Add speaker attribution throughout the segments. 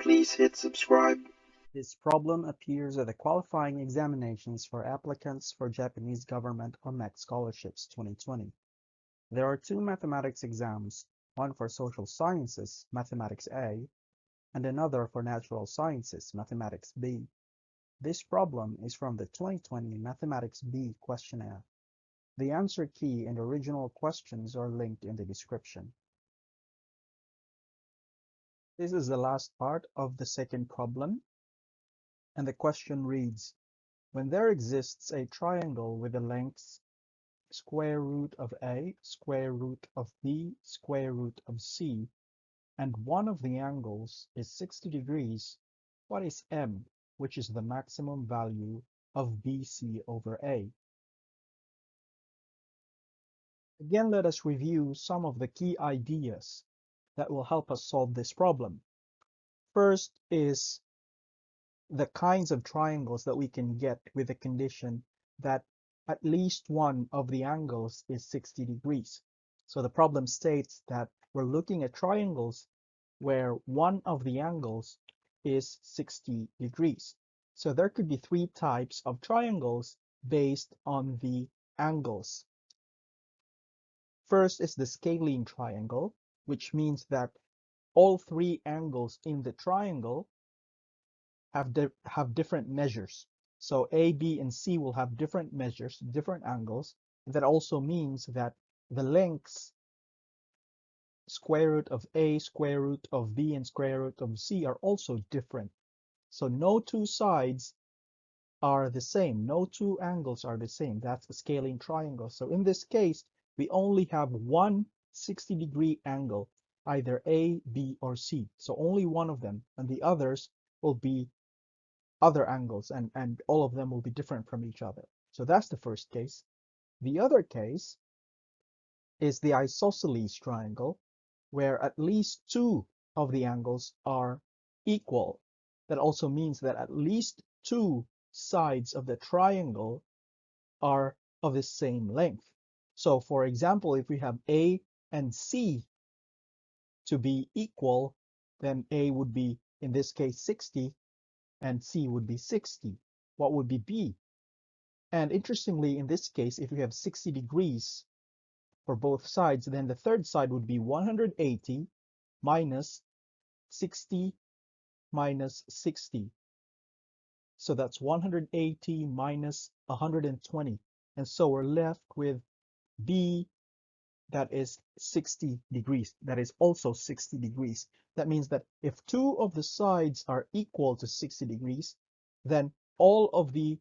Speaker 1: Please hit subscribe.
Speaker 2: This problem appears at the qualifying examinations for applicants for Japanese government or MEXT scholarships 2020. There are two mathematics exams, one for social sciences, Mathematics A, and another for natural sciences, Mathematics B. This problem is from the 2020 Mathematics B questionnaire. The answer key and original questions are linked in the description. This is the last part of the second problem, and the question reads, when there exists a triangle with the lengths square root of A, square root of B, square root of C, and one of the angles is 60 degrees, what is M, which is the maximum value of BC over A? Again, let us review some of the key ideas that will help us solve this problem. First is the kinds of triangles that we can get with the condition that at least one of the angles is 60 degrees. So the problem states that we're looking at triangles where one of the angles is 60 degrees. So there could be three types of triangles based on the angles. First is the scalene triangle, which means that all three angles in the triangle have different measures. So A, B, and C will have different measures, different angles. That also means that the lengths square root of A, square root of B, and square root of C are also different. So no two sides are the same. No two angles are the same. That's a scalene triangle. So in this case, we only have one 60-degree angle, either A, B, or C. So only one of them, and the others will be other angles, and all of them will be different from each other. So that's the first case. The other case is the isosceles triangle, where at least two of the angles are equal. That also means that at least two sides of the triangle are of the same length. So for example, if we have A and C to be equal, then A would be, in this case, 60, and C would be 60. What would be B? And interestingly, in this case, if we have 60 degrees for both sides, then the third side would be 180 minus 60 minus 60. So that's 180 minus 120. And so we're left with B that is 60 degrees. That is also 60 degrees. That means that if two of the sides are equal to 60 degrees, then all of the,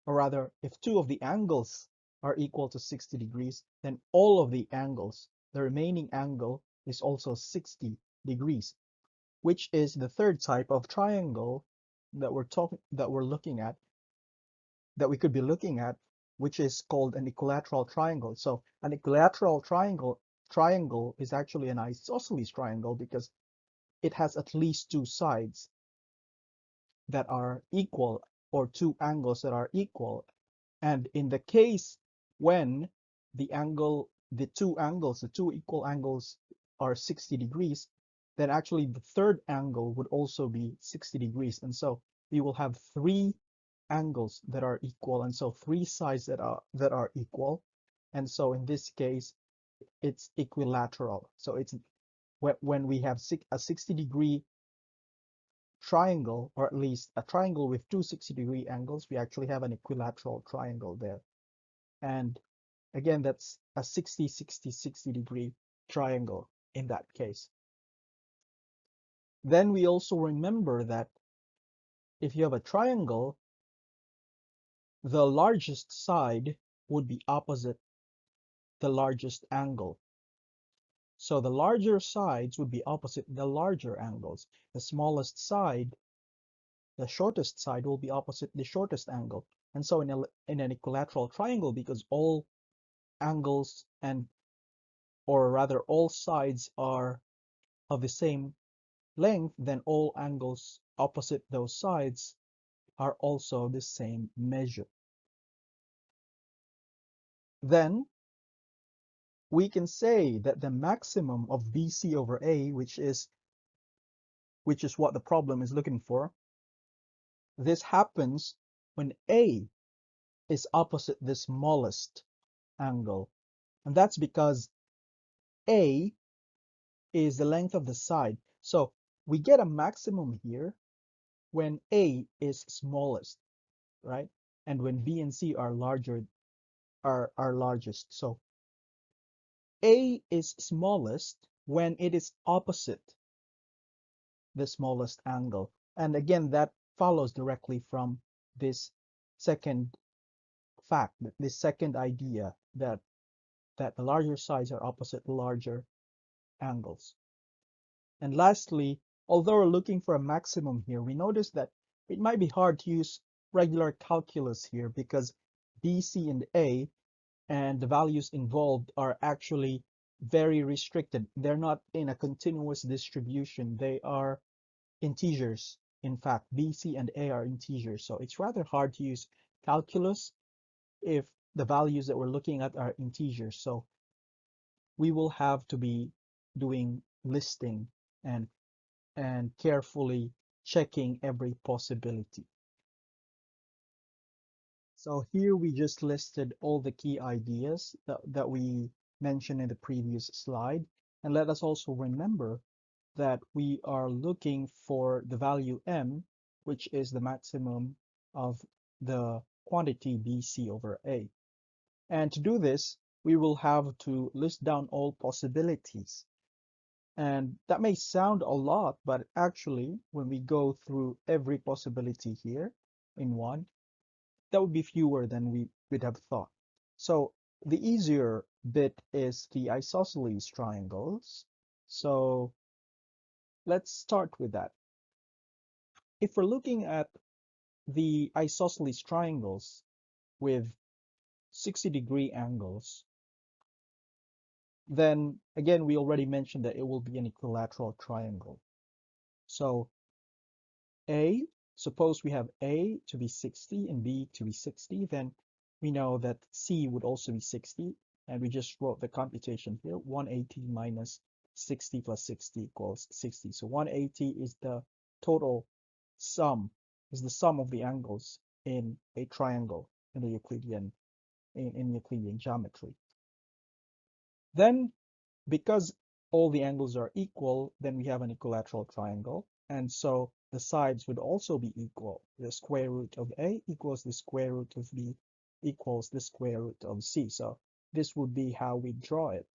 Speaker 2: or rather, if two of the angles are equal to 60 degrees, then all of the angles, the remaining angle is also 60 degrees, which is the third type of triangle that we're looking at, that we could be looking at, which is called an equilateral triangle. So an equilateral triangle is actually an isosceles triangle because it has at least two sides that are equal, or two angles that are equal. And in the case when the two equal angles are 60 degrees, then actually the third angle would also be 60 degrees. And so we will have three angles that are equal, and so three sides that are equal. And so in this case, it's equilateral. So it's when we have a 60-degree triangle, or at least a triangle with two 60-degree angles, we actually have an equilateral triangle there. And again, that's a 60, 60, 60-degree triangle in that case. Then we also remember that if you have a triangle, the largest side would be opposite the largest angle. So the larger sides would be opposite the larger angles. The smallest side, the shortest side, will be opposite the shortest angle. And so in an equilateral triangle, because all angles or rather all sides are of the same length, then all angles opposite those sides are also the same measure. Then we can say that the maximum of BC over A, which is which is what the problem is looking for, this happens when A is opposite the smallest angle. And that's because A is the length of the side. So we get a maximum here when A is smallest, right? And when B and C are larger, are largest. So A is smallest when it is opposite the smallest angle. And again, that follows directly from this second fact, this second idea that the larger sides are opposite the larger angles. And lastly, although we're looking for a maximum here, we notice that it might be hard to use regular calculus here because B, C, and A and the values involved are actually very restricted. They're not in a continuous distribution. They are integers. In fact, B, C, and A are integers. So it's rather hard to use calculus if the values that we're looking at are integers. So we will have to be doing listing and carefully checking every possibility. So here we just listed all the key ideas that we mentioned in the previous slide. And let us also remember that we are looking for the value m, which is the maximum of the quantity BC over A. And to do this, we will have to list down all possibilities. And that may sound a lot, but actually, when we go through every possibility here in one, that would be fewer than we would have thought. So the easier bit is the isosceles triangles. So let's start with that. If we're looking at the isosceles triangles with 60-degree angles, then again, we already mentioned that it will be an equilateral triangle. So A, suppose we have A to be 60 and B to be 60, then we know that C would also be 60, and we just wrote the computation here, 180 minus 60 plus 60 equals 60. So 180 is the total sum, is the sum of the angles in a triangle in the Euclidean, in Euclidean geometry. Then, because all the angles are equal, then we have an equilateral triangle. And so the sides would also be equal. The square root of A equals the square root of B equals the square root of C. So this would be how we draw it.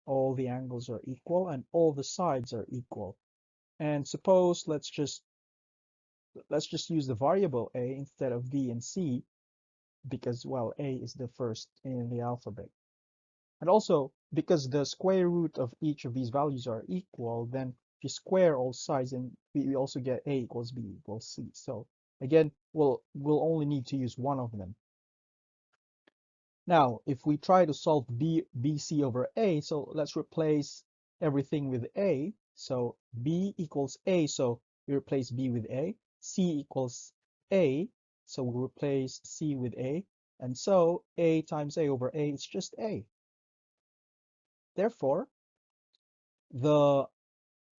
Speaker 2: All the angles are equal and all the sides are equal. And suppose let's just use the variable A instead of B and C because, well, A is the first in the alphabet. And also, because the square root of each of these values are equal, then if you square all sides, and we also get A equals B equals C. So again, we'll only need to use one of them. Now, if we try to solve BC over A, so let's replace everything with A. So B equals A, so we replace B with A. C equals A, so we replace C with A. And so A times A over A is just A. Therefore, the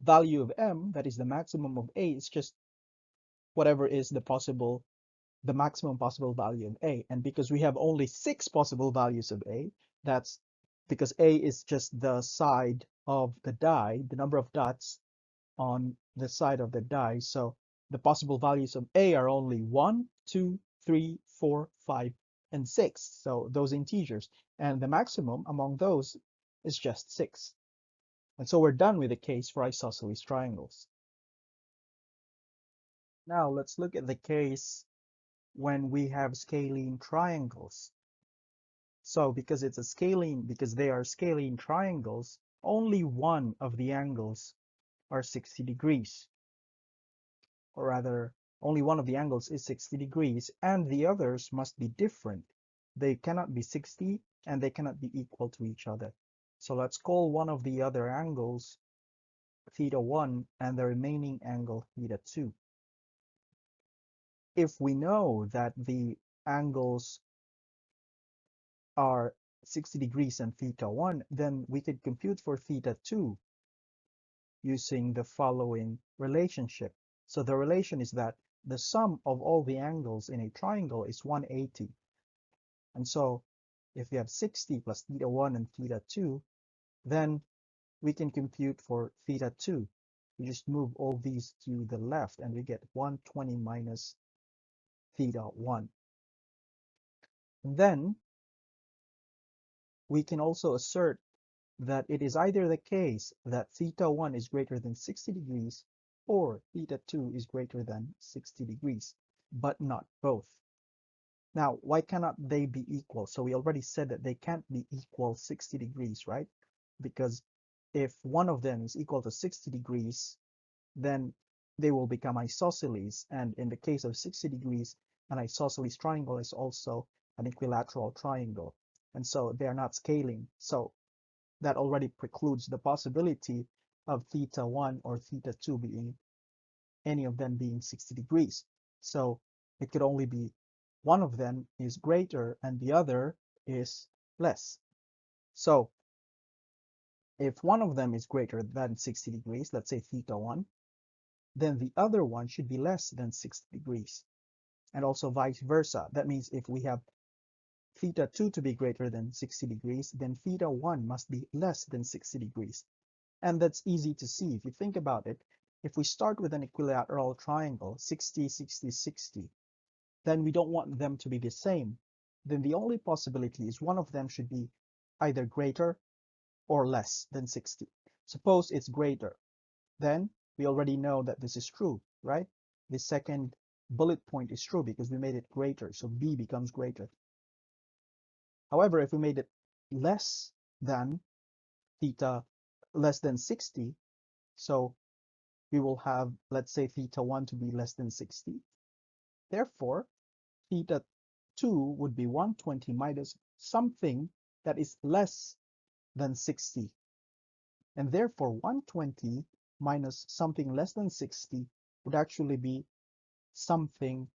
Speaker 2: value of m, that is the maximum of A, is just whatever is the maximum possible value of A. And because we have only 6 possible values of A, that's because A is just the side of the die, the number of dots on the side of the die. So the possible values of A are only 1, 2, 3, 4, 5, and 6. So those integers. And the maximum among those is just 6. And so we're done with the case for isosceles triangles. Now let's look at the case when we have scalene triangles. So because they are scalene triangles, only one of the angles are 60 degrees. Or rather, only one of the angles is 60 degrees, and the others must be different. They cannot be 60, and they cannot be equal to each other. So let's call one of the other angles theta 1 and the remaining angle theta 2. If we know that the angles are 60 degrees and theta 1, then we could compute for theta 2. using the following relationship. So the relation is that the sum of all the angles in a triangle is 180. And so if we have 60 plus theta 1 and theta 2, then we can compute for theta 2. We just move all these to the left and we get 120 minus theta 1. And then we can also assert that it is either the case that theta 1 is greater than 60 degrees or theta 2 is greater than 60 degrees, but not both. Now, why cannot they be equal? So we already said that they can't be equal 60 degrees, right? Because if one of them is equal to 60 degrees, then they will become isosceles. And in the case of 60 degrees, an isosceles triangle is also an equilateral triangle. And so they are not scaling. So that already precludes the possibility of theta 1 or theta 2 being any of them being 60 degrees. So it could only be one of them is greater and the other is less. So if one of them is greater than 60 degrees, let's say theta 1, then the other one should be less than 60 degrees. And also vice versa. That means if we have theta 2 to be greater than 60 degrees, then theta 1 must be less than 60 degrees. And that's easy to see. If you think about it, if we start with an equilateral triangle, 60, 60, 60, then we don't want them to be the same. Then the only possibility is one of them should be either greater or less than 60. Suppose it's greater. Then we already know that this is true, right? The second bullet point is true because we made it greater, so B becomes greater. However, if we made it less than theta, less than 60, so we will have, let's say, theta 1 to be less than 60. Therefore, theta 2 would be 120 minus something that is less than 60. And therefore, 120 minus something less than 60 would actually be something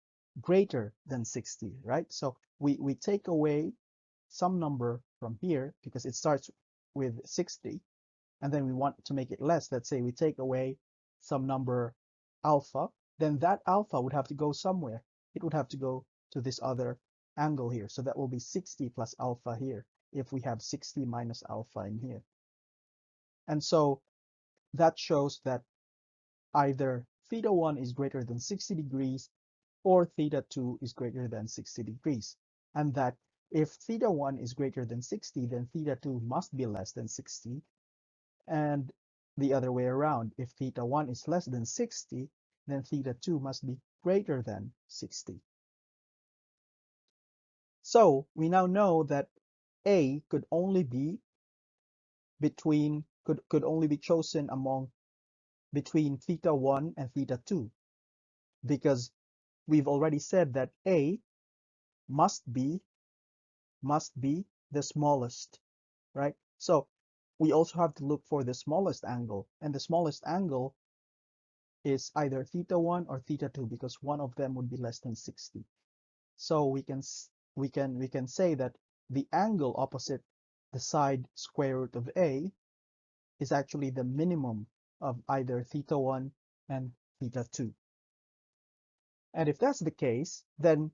Speaker 2: greater than 60, right? So we take away some number from here because it starts with 60, and then we want to make it less. Let's say we take away some number alpha, then that alpha would have to go somewhere. It would have to go to this other angle here. So that will be 60 plus alpha here if we have 60 minus alpha in here. And so that shows that either theta 1 is greater than 60 degrees or theta 2 is greater than 60 degrees. And that if theta 1 is greater than 60, then theta 2 must be less than 60. And the other way around, if theta 1 is less than 60, then theta 2 must be greater than 60. So we now know that A could only be could only be chosen among between theta 1 and theta 2, because we've already said that A must be the smallest, right? So we also have to look for the smallest angle, and the smallest angle is either theta 1 or theta 2 because one of them would be less than 60. So we can say that the angle opposite the side square root of A is actually the minimum of either theta 1 and theta 2. And if that's the case, then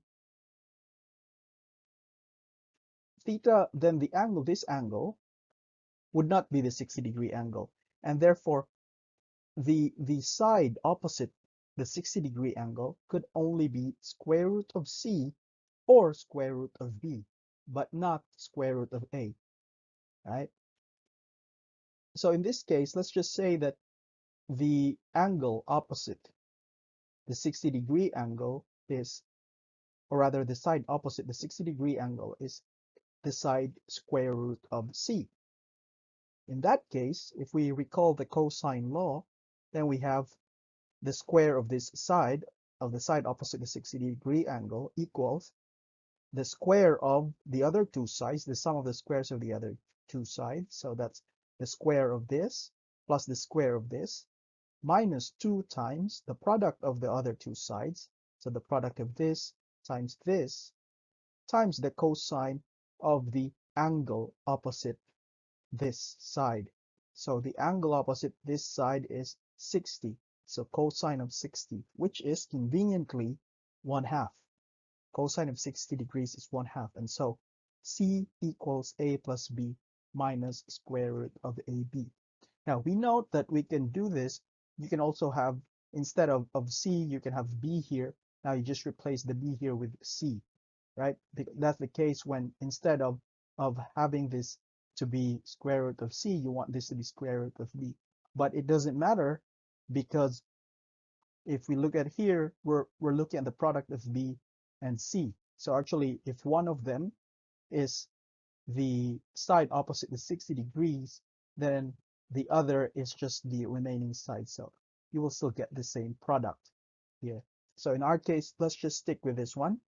Speaker 2: the angle, this angle, would not be the 60-degree angle. And therefore, the side opposite the 60-degree angle could only be square root of C or square root of B, but not square root of A, right? So in this case, let's just say that the angle opposite the 60-degree angle is, or rather the side opposite the 60-degree angle is the side square root of C. In that case, if we recall the cosine law, then we have the square of this side, of the side opposite the 60-degree angle, equals the square of the other two sides, the sum of the squares of the other two sides. So that's the square of this plus the square of this minus 2 times the product of the other two sides. So the product of this times the cosine of the angle opposite this side. So the angle opposite this side is 60. So cosine of 60, which is conveniently 1/2. Cosine of 60 degrees is 1/2. And so C equals A plus B minus square root of AB. Now we note that we can do this. You can also have, instead of C, you can have B here. Now you just replace the B here with C, right? That's the case when instead of having this to be square root of C, you want this to be square root of B. But it doesn't matter because if we look at here, we're looking at the product of B and C. So actually, if one of them is the side opposite the 60 degrees, then the other is just the remaining side. So you will still get the same product here. So in our case, let's just stick with this one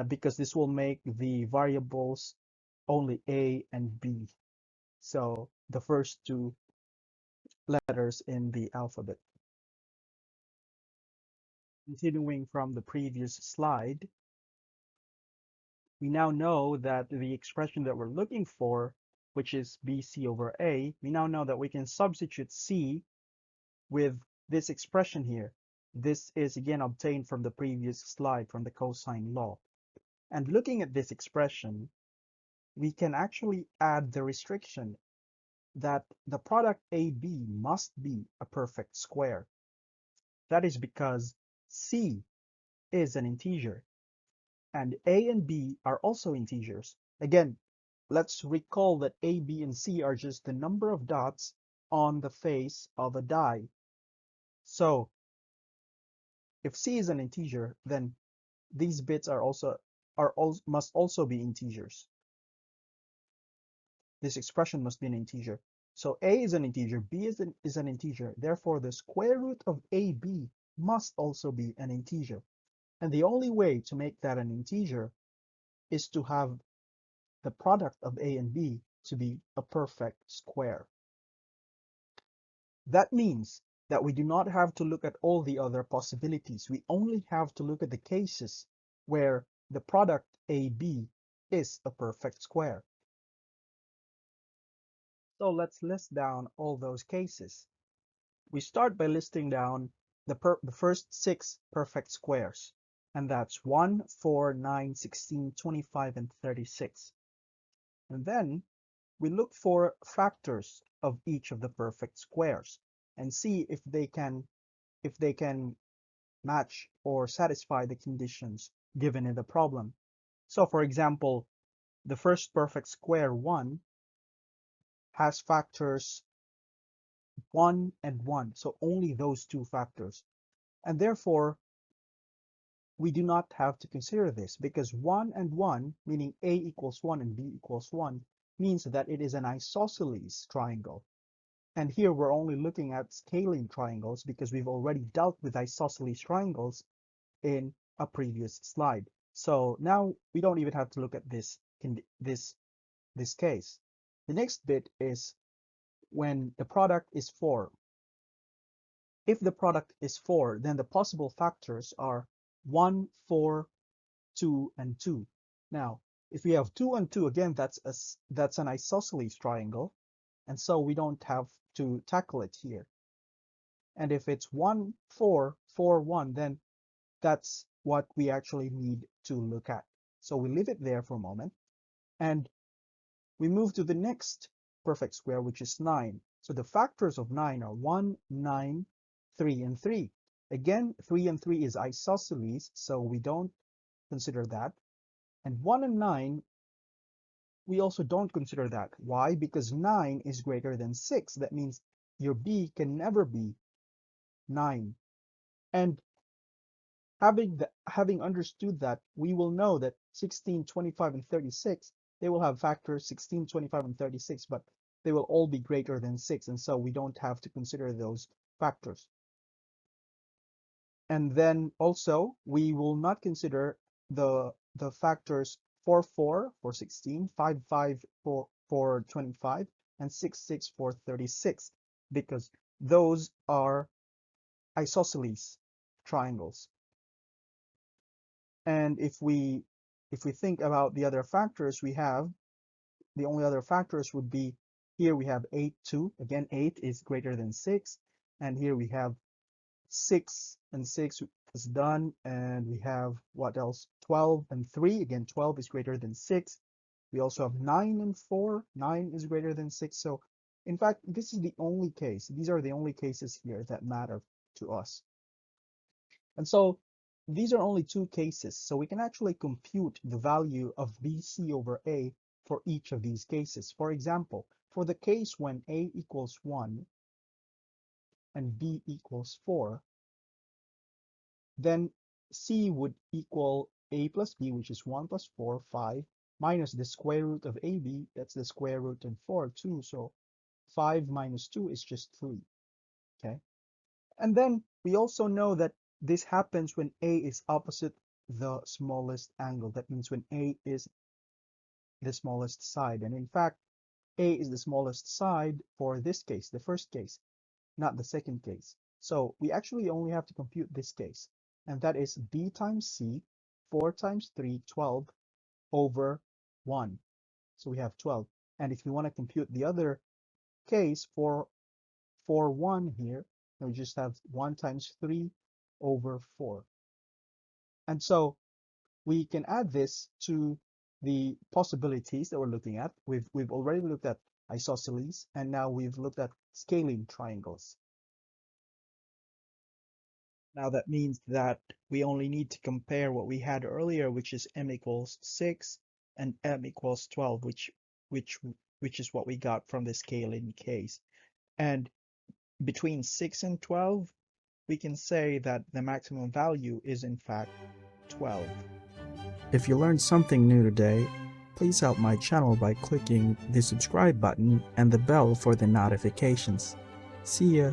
Speaker 2: because this will make the variables only A and B. So the first two letters in the alphabet. Continuing from the previous slide, we now know that the expression that we're looking for, which is BC over A, we now know that we can substitute C with this expression here. This is again obtained from the previous slide from the cosine law. And looking at this expression, we can actually add the restriction that the product AB must be a perfect square. That is because C is an integer and A and B are also integers. Again, let's recall that A, B, and C are just the number of dots on the face of a die. So if C is an integer, then these bits must also be integers. This expression must be an integer. So A is an integer, B is an integer. Therefore, the square root of AB must also be an integer. And the only way to make that an integer is to have the product of A and B to be a perfect square. That means that we do not have to look at all the other possibilities. We only have to look at the cases where the product AB is a perfect square. So let's list down all those cases. We start by listing down the first 6 perfect squares, and that's 1, 4, 9, 16, 25, and 36. And then we look for factors of each of the perfect squares and see if they can match or satisfy the conditions given in the problem. So for example, the first perfect square 1 has factors 1 and 1, so only those two factors. And therefore, we do not have to consider this because 1 and 1, meaning A equals 1 and B equals 1, means that it is an isosceles triangle. And here we're only looking at scalene triangles because we've already dealt with isosceles triangles in a previous slide. So now we don't even have to look at this case. The next bit is when the product is 4. If the product is 4, then the possible factors are 1, 4, 2, and 2. Now, if we have 2 and 2, again, that's an isosceles triangle, and so we don't have to tackle it here. And if it's 1, 4, 4, 1, then that's what we actually need to look at. So we leave it there for a moment, and we move to the next perfect square, which is 9. So the factors of 9 are 1, 9, 3, and 3. Again, 3 and 3 is isosceles, so we don't consider that. And 1 and 9, we also don't consider that. Why? Because 9 is greater than 6. That means your B can never be 9. And having understood that, we will know that 16, 25, and 36, they will have factors 16, 25, and 36, but they will all be greater than 6, and so we don't have to consider those factors. And then also, we will not consider the factors 4, 4 for 16, 5, 5 for 25, and 6, 6 for 36, because those are isosceles triangles. And if we think about the other factors we have, the only other factors would be Here we have 8, 2. Again, 8 is greater than 6. And here we have 6 and 6 is done. And we have what else? 12 and 3. Again, 12 is greater than 6. We also have 9 and 4. 9 is greater than 6. So, in fact, this is the only case. These are the only cases here that matter to us. And so these are only two cases. So we can actually compute the value of BC over A for each of these cases. For example, for the case when A equals 1 and B equals 4, then C would equal A plus B, which is 1 plus 4, 5, minus the square root of AB, that's the square root of 4, 2. So 5 minus 2 is just 3. Okay. And then we also know that this happens when A is opposite the smallest angle. That means when A is the smallest side. And in fact, A is the smallest side for this case, the first case, not the second case. So we actually only have to compute this case. And that is B times C, 4 times 3, 12 over 1. So we have 12. And if you want to compute the other case for 1 here, we just have 1 times 3 over 4. And so we can add this to the possibilities that we're looking at. We've already looked at isosceles, and now we've looked at scalene triangles. Now that means that we only need to compare what we had earlier, which is m equals 6 and m equals 12, which is what we got from the scalene case. And between 6 and 12, we can say that the maximum value is in fact 12.
Speaker 1: If you learned something new today, please help my channel by clicking the subscribe button and the bell for the notifications. See ya!